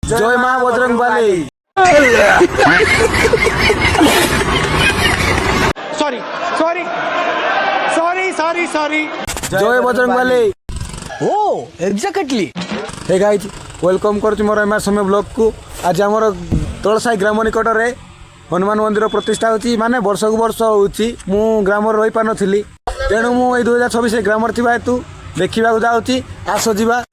जय माँ Bajrangbali. Sorry sorry sorry sorry sorry जय बजरंगबली। ओ एग्जैक्टली। हे गाइज वेलकम करुँ मोर एम समय ब्लॉग को। आज आमर तलसाई ग्राम निकट में हनुमान मंदिर प्रतिष्ठा होची माने वर्ष को वर्ष होची। मु ग्राम रही पार नथिली तेणु मु 2026 ग्राम थिबा हेतु देखिबा को जाउची। आसो जीवा।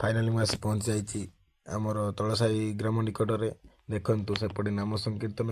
फाइनाली मुझे पहुंच जाइए आमर तलसाई ग्राम निकट में। देखु सेपटे नाम संकीर्तन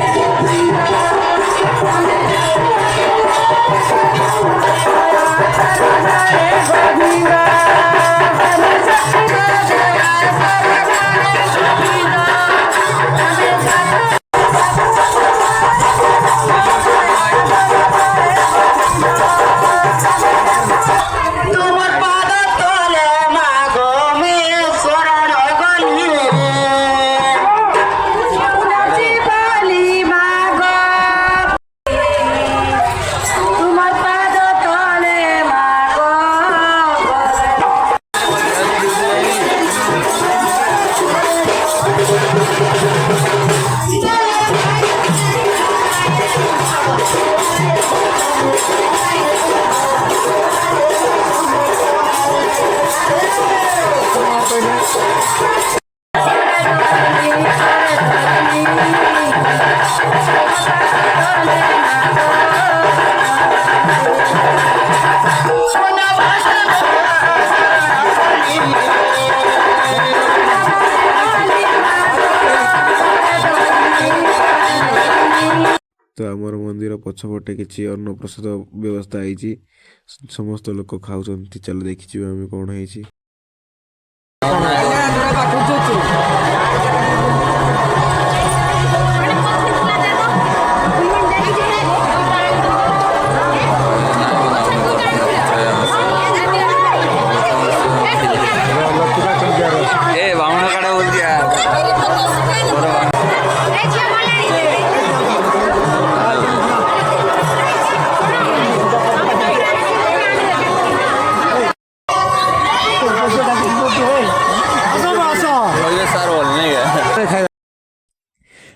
तो आमर मंदिर पछपटे किसी अन्न प्रसाद व्यवस्था है। समस्त लोक खाऊ चल देखी आम कौन है।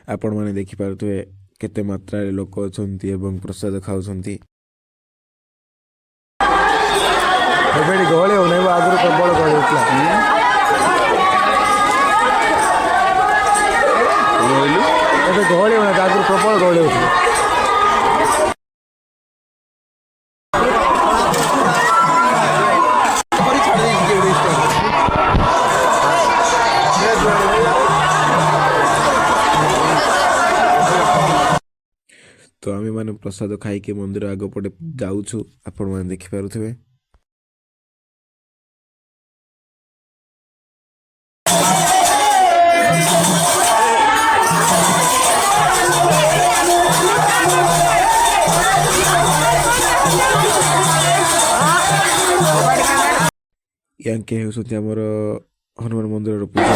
आपण मैंने देखिपे केते मात्रा लोक अच्छा प्रसाद खाऊ गहली हो आगुरी प्रबल गहली गहली हो आगुरी प्रबल गहली होता। तो आम मैंने प्रसाद खाई मंदिर आग पटे जाऊँ आपण मैंने देखिपे। यांके होमर हनुमान मंदिर पूजा।